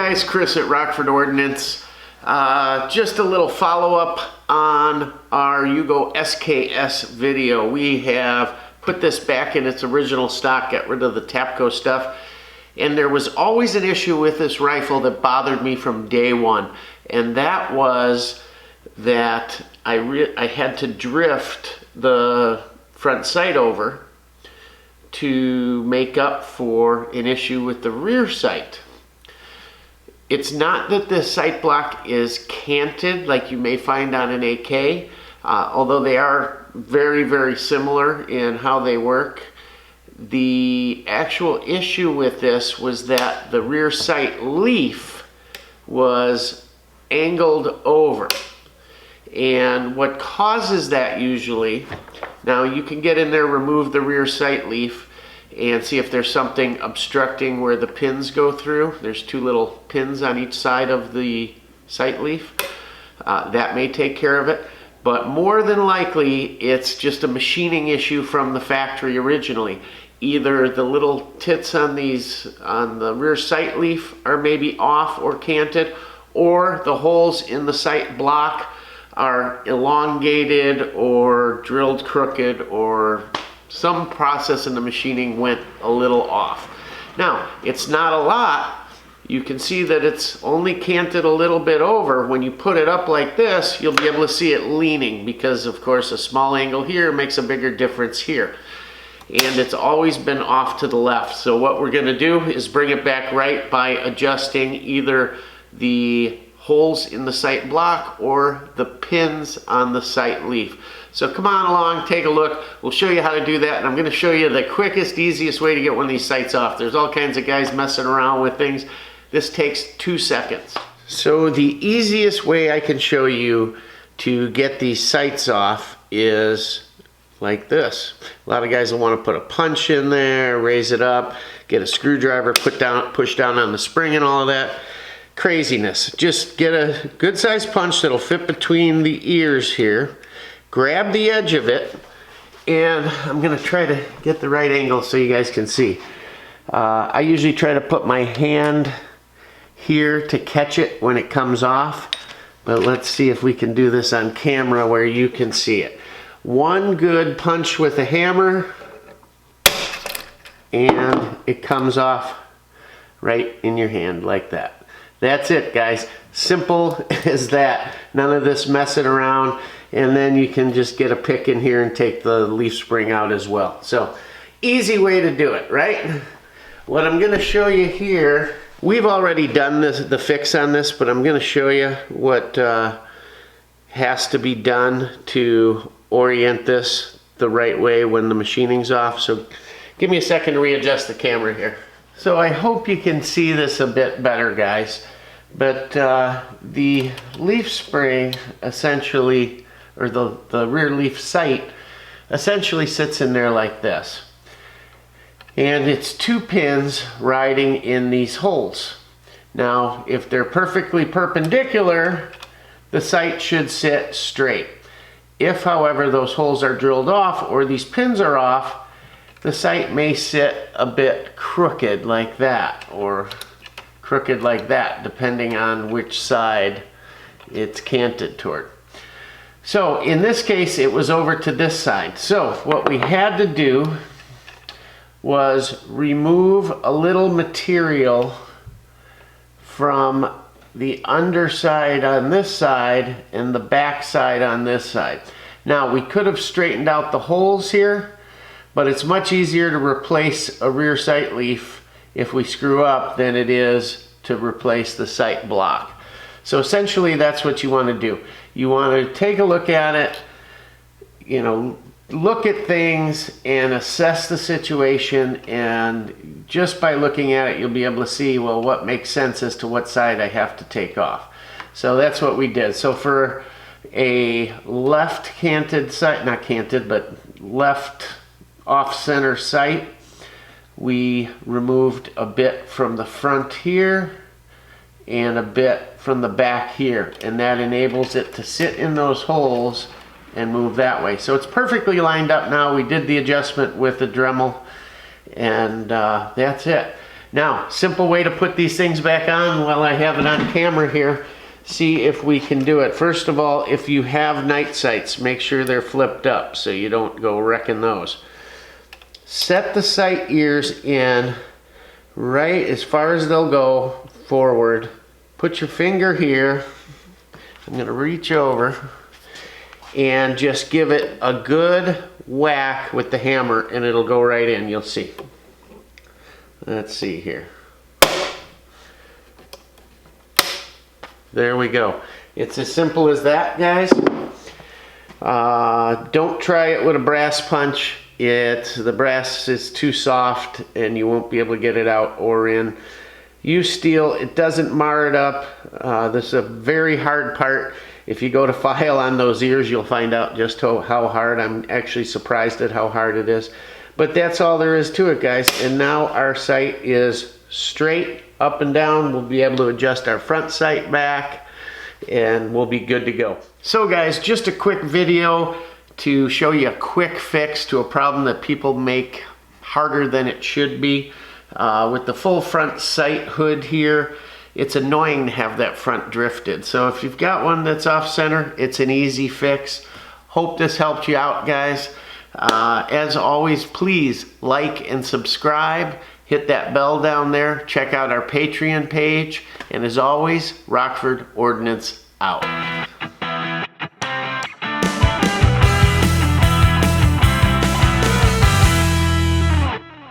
guys, Chris at Rockford Ordnance. Just a little follow-up on our Yugo SKS video. We have put this back in its original stock, got rid of the Tapco stuff, and there was always an issue with this rifle that bothered me from day one, and that was that I had to drift the front sight over to make up for an issue with the rear sight. It's not that the sight block is canted like you may find on an AK, although they are very, very similar in how they work. The actual issue with this was that the rear sight leaf was angled over. And what causes that usually, now you can get in there, remove the rear sight leaf, and see if there's something obstructing where the pins go through. There's two little pins on each side of the sight leaf. That may take care of it, but more than likely it's just a machining issue from the factory originally. Either the little tits on the rear sight leaf are maybe off or canted, or the holes in the sight block are elongated or drilled crooked, or some process in the machining went a little off. Now, it's not a lot. You can see that it's only canted a little bit over. When you put it up like this, you'll be able to see it leaning because, of course, a small angle here makes a bigger difference here. And it's always been off to the left. So what we're going to do is bring it back right by adjusting either the holes in the sight block or the pins on the sight leaf. So come on along, take a look. We'll show you how to do that, and I'm going to show you the quickest, easiest way to get one of these sights off. There's all kinds of guys messing around with things. This takes 2 seconds. So the easiest way I can show you to get these sights off is like this. A lot of guys will want to put a punch in there, raise it up, get a screwdriver, push down on the spring and all of that. Craziness. Just get a good sized punch that'll fit between the ears here. Grab the edge of it, and I'm going to try to get the right angle so you guys can see. I usually try to put my hand here to catch it when it comes off, but let's see if we can do this on camera where you can see it. One good punch with a hammer, and it comes off right in your hand like that. That's it, guys. Simple as that. None of this messing around. And then you can just get a pick in here and take the leaf spring out as well. So, easy way to do it, right? What I'm going to show you here, we've already done the fix on this, but I'm going to show you what has to be done to orient this the right way when the machining's off. So, give me a second to readjust the camera here. So, I hope you can see this a bit better, guys. But the leaf spring essentially, or the rear leaf sight essentially sits in there like this. And it's 2 pins riding in these holes. Now, if they're perfectly perpendicular, the sight should sit straight. If, however, those holes are drilled off or these pins are off, the sight may sit a bit crooked like that, or crooked like that, depending on which side it's canted toward. So in this case, it was over to this side. So what we had to do was remove a little material from the underside on this side and the back side on this side. Now, we could have straightened out the holes here, but it's much easier to replace a rear sight leaf if we screw up than it is to replace the sight block. So essentially that's what you want to do. You want to take a look at it, you know, look at things and assess the situation, and just by looking at it you'll be able to see, well, what makes sense as to what side I have to take off. So that's what we did. So for a left canted sight, not canted, but left off-center sight, we removed a bit from the front here and a bit from the back here, and that enables it to sit in those holes and move that way. So it's perfectly lined up now. We did the adjustment with the Dremel, and that's it. Now, simple way to put these things back on while I have it on camera here. See if we can do it. First of all, if you have night sights, make sure they're flipped up so you don't go wrecking those. Set the sight ears in right as far as they'll go forward. Put your finger here. I'm going to reach over and just give it a good whack with the hammer and it'll go right in. You'll see. Let's see here. There we go. It's as simple as that, guys. Don't try it with a brass punch. The brass is too soft and you won't be able to get it out or in. Use steel. It doesn't mar it up. This is a very hard part. If you go to file on those ears, you'll find out just how hard. I'm actually surprised at how hard it is. But that's all there is to it, guys. And now our sight is straight up and down. We'll be able to adjust our front sight back and we'll be good to go. So guys, just a quick video to show you a quick fix to a problem that people make harder than it should be. With the full front sight hood here, it's annoying to have that front drifted. So if you've got one that's off center, it's an easy fix. Hope this helped you out, guys. As always, please like and subscribe. Hit that bell down there. Check out our Patreon page. And as always, Rockford Ordnance out.